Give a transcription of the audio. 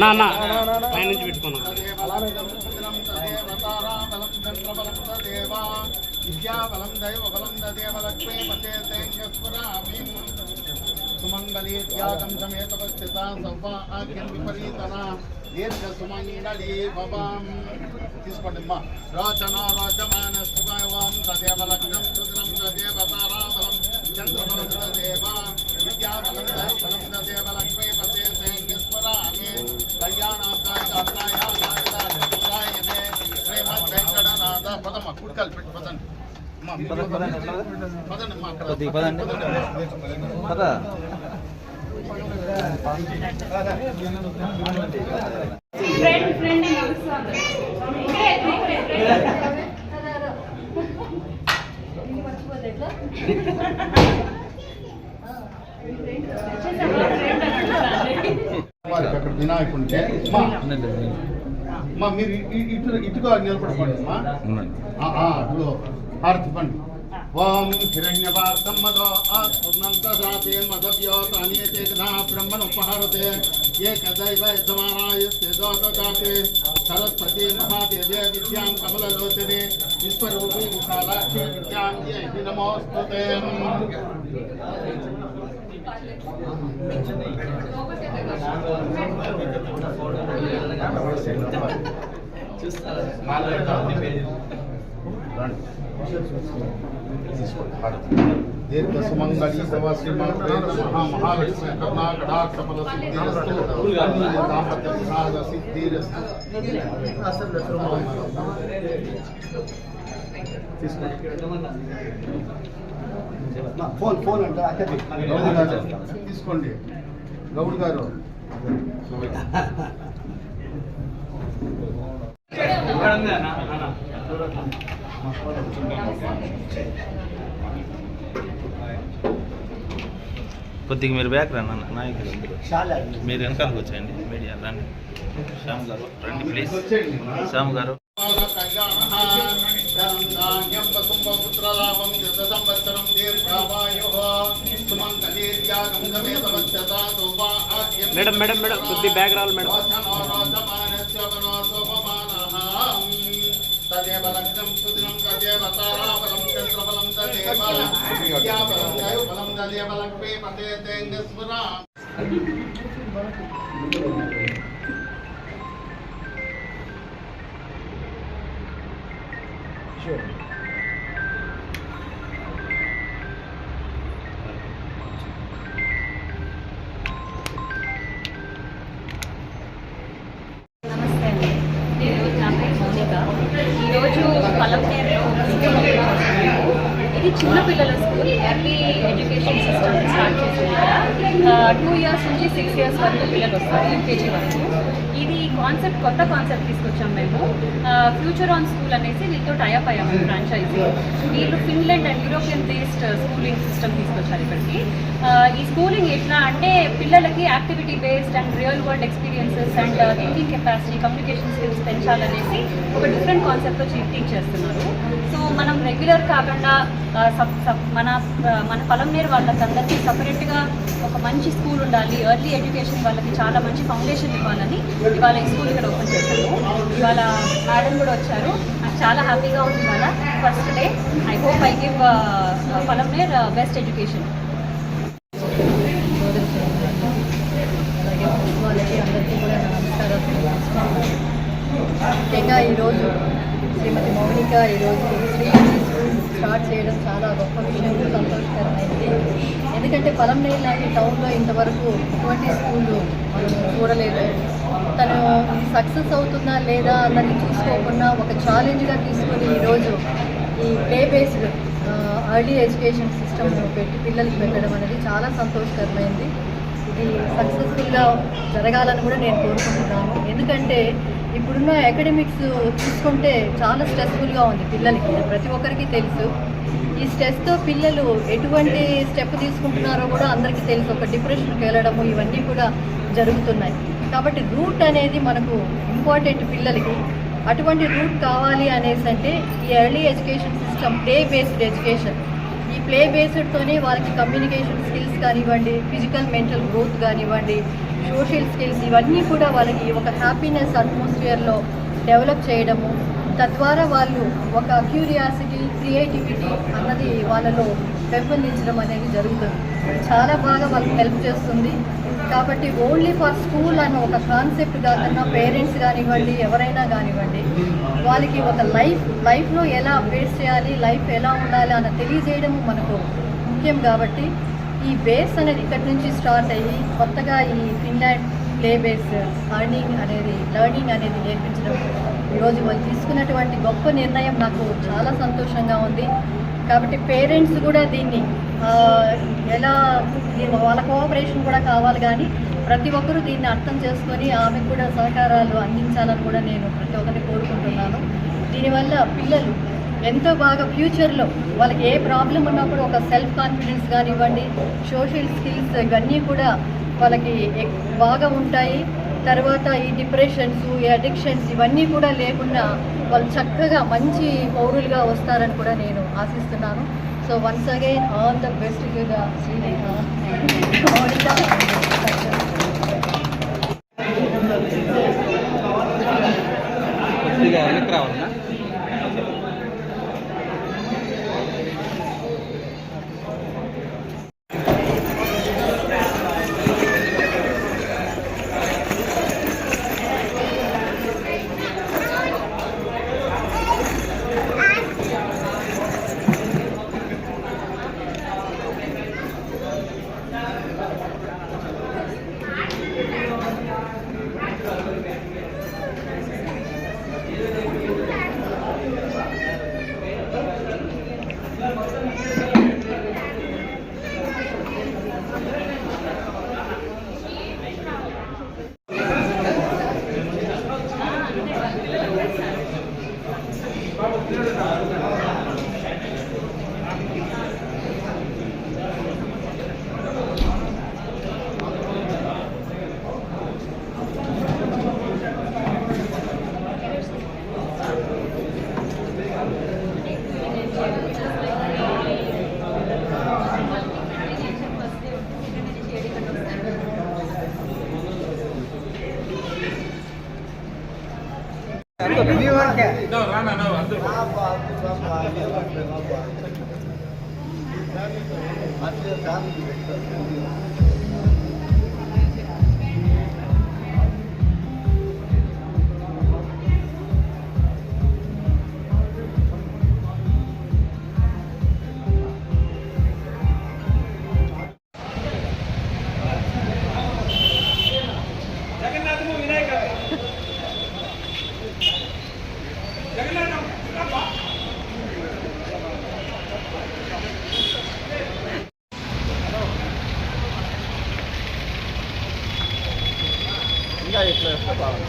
నా పై నుంచి పెట్టుకున్నాను. సుమంగళీ త్యాగం సమేతవస్థిత సౌభాగ్యం విపరీతన దీర్ఘ సుమంగళీ భవాం. తీసుకోండి అమ్మా. రోచన రోచమాన శుభం తదేవ లగ్నం సుదనం తదేవ తారాబలం చంద్రబలం తదేవ విద్యాబలం దైవబలం తదేవ లక్ష్మీ పతే సేంగేశ్వరామి కళ్యాణాకాయ అత్రాయాయ శ్రీమద్ వెంకటనాథ పదమ్మ కుడికాలు పెట్టి పదండి. అక్కడ వినాయకుంటే మీరు ఇటుగా నిలబడుకోండి అమ్మా. ఇప్పుడు హారతి పండి. ఓం హిరణ్యవార్తం మదో ఆత్మన్నంతరాతే మదవ్యోతానియతే కథా బ్రహ్మణ ఉపహారతే ఏకదైవ యజమానాయస్తే దోతాతే సరస్వతి మహాదేవే విద్యాం కమలలోచనే విశ్వరూపీ విశాలాక్షి విద్యాం దేవి నమోస్తుతే. దీర్ఘ సుమంగళీ సవ శ్రీమాత్రే మహాలక్ష్మి కరుణా కటాక్ష ఫల సిద్ధిరస్తు దాంపత్య ప్రసాద సిద్ధిరస్తు. ఫోన్ అంటే తీసుకోండి గౌడ్ గారు. కొద్దిగా మీరు బ్యాక్ రండి నాయకులు, మీరు వెనకాలకు వచ్చేయండి. మీడియా రండి. శ్యామ్ గారు రండి ప్లీజ్. శ్యామ్ గారు. మేడం మేడం మేడం కొద్ది బ్యాగ్ రావాలి మేడం. తదేవ లగ్నం సుదినం తదేవ తారాబలం చంద్రబలం తదేవ విద్యాబలం దైవబలం తదేవ లక్ష్మీ పతే తేంగస్వరా. నమస్తే అండి, నా పేరు మౌనిక. ఈరోజు పలంనేరులో ఇది చిన్నపిల్లల school, early education system start చేసింది కదా. 2 years నుంచి 6 years వరకు పిల్లలు వస్తారు, యూకేజీ వరకు. ఇది కాన్సెప్ట్, కొత్త కాన్సెప్ట్ తీసుకొచ్చాం మేము. ఫ్యూచర్ ఆన్ స్కూల్ అనేసి వీళ్ళతో టైఅప్ అయ్యాము ఫ్రాంచైజీ. వీళ్ళు Finland and European based schooling system తీసుకొచ్చారు ఇక్కడికి. ఈ స్కూలింగ్ ఎట్లా అంటే పిల్లలకి activity based and real world experiences and thinking capacity, communication skills పెంచాలనేసి ఒక డిఫరెంట్ కాన్సెప్ట్తో టీచ్ చేస్తున్నారు. సో మనం రెగ్యులర్ కాకుండా మన పలంనేరు వాళ్ళకందరికీ సపరేట్గా ఒక మంచి స్కూల్ ఉండాలి, ఎర్లీ ఎడ్యుకేషన్ వాళ్ళకి చాలా మంచి ఫౌండేషన్ ఇవ్వాలని ఇవాళ ఈ స్కూల్ ఇక్కడ ఓపెన్ చేశాము. ఇవాళ మేడం కూడా వచ్చారు, నాకు చాలా హ్యాపీగా ఉంది. ఇవాళ first day. I hope I give Palamaner best education. వాళ్ళకి అందరికీ కూడా నమస్కారం. ముఖ్యంగా ఈరోజు శ్రీమతి మౌనిక ఈరోజు స్టార్ట్ చేయడం చాలా గొప్ప విషయం, సంతోషకరమైనది. ఎందుకంటే పలంనేరు లాంటి టౌన్లో ఇంతవరకు ఇటువంటి స్కూళ్ళు మనం చూడలేదు. తను ఇది సక్సెస్ అవుతుందా లేదా అన్నది చూసుకోకుండా ఒక ఛాలెంజ్గా తీసుకొని ఈరోజు ఈ play based early education system పెట్టి పిల్లలకి పెట్టడం అనేది చాలా సంతోషకరమైంది. ఇది సక్సెస్ఫుల్గా జరగాలని కూడా నేను కోరుకుంటున్నాను. ఎందుకంటే ఇప్పుడున్న అకాడమిక్స్ చూసుకుంటే చాలా స్ట్రెస్ఫుల్గా ఉంది పిల్లలకి, ప్రతి ఒక్కరికి తెలుసు. ఈ స్ట్రెస్తో పిల్లలు ఎటువంటి స్టెప్ తీసుకుంటున్నారో కూడా అందరికీ తెలుసు. ఒక డిప్రెషన్కి వెళ్ళడము ఇవన్నీ కూడా జరుగుతున్నాయి. కాబట్టి రూట్ అనేది మనకు ఇంపార్టెంట్ పిల్లలకి. అటువంటి రూట్ కావాలి అనేసి అంటే ఈ early education system play based education. ఈ ప్లే బేస్డ్తోనే వాళ్ళకి కమ్యూనికేషన్ స్కిల్స్ కానివ్వండి, ఫిజికల్ మెంటల్ గ్రోత్ కానివ్వండి, సోషల్ స్కిల్స్ ఇవన్నీ కూడా వాళ్ళకి ఒక హ్యాపీనెస్ అట్మాస్ఫియర్లో డెవలప్ చేయడము, తద్వారా వాళ్ళు ఒక క్యూరియాసిటీ, క్రియేటివిటీ అన్నది వాళ్ళలో పెంపొందించడం అనేది జరుగుతుంది. చాలా బాగా వాళ్ళకి హెల్ప్ చేస్తుంది. కాబట్టి ఓన్లీ ఫర్ స్కూల్ అన్న ఒక కాన్సెప్ట్ కాకుండా పేరెంట్స్ కానివ్వండి, ఎవరైనా కానివ్వండి, వాళ్ళకి ఒక లైఫ్లో ఎలా ఫేస్ చేయాలి, లైఫ్ ఎలా ఉండాలి అన్న తెలియజేయడం మనకు ముఖ్యం. కాబట్టి ఈ బేస్ అనేది ఇక్కడి నుంచి స్టార్ట్ అయ్యి కొత్తగా ఈ ఫిన్లాండ్ ప్లే బేస్ లెర్నింగ్ అనేది నేర్పించడం ఈరోజు వాళ్ళు తీసుకున్నటువంటి గొప్ప నిర్ణయం నాకు చాలా సంతోషంగా ఉంది. కాబట్టి పేరెంట్స్ కూడా దీన్ని వాళ్ళ కోఆపరేషన్ కూడా కావాలి, కానీ ప్రతి ఒక్కరూ దీన్ని అర్థం చేసుకొని ఆమెకు కూడా సహకారాలు అందించాలని కూడా నేను ప్రతి ఒక్కరిని కోరుకుంటున్నాను. దీనివల్ల పిల్లలు ఎంతో బాగా ఫ్యూచర్లో వాళ్ళకి ఏ ప్రాబ్లం ఉన్నప్పుడు ఒక సెల్ఫ్ కాన్ఫిడెన్స్ కానివ్వండి, సోషల్ స్కిల్స్ ఇవన్నీ కూడా వాళ్ళకి బాగా ఉంటాయి. తర్వాత ఈ డిప్రెషన్స్, ఈ అడిక్షన్స్ ఇవన్నీ కూడా లేకుండా వాళ్ళు చక్కగా మంచి పౌరులుగా వస్తారని కూడా నేను ఆశిస్తున్నాను. So once again all the best to the రావాలన్నా ఇంకా ఇట్లా బాగుంది.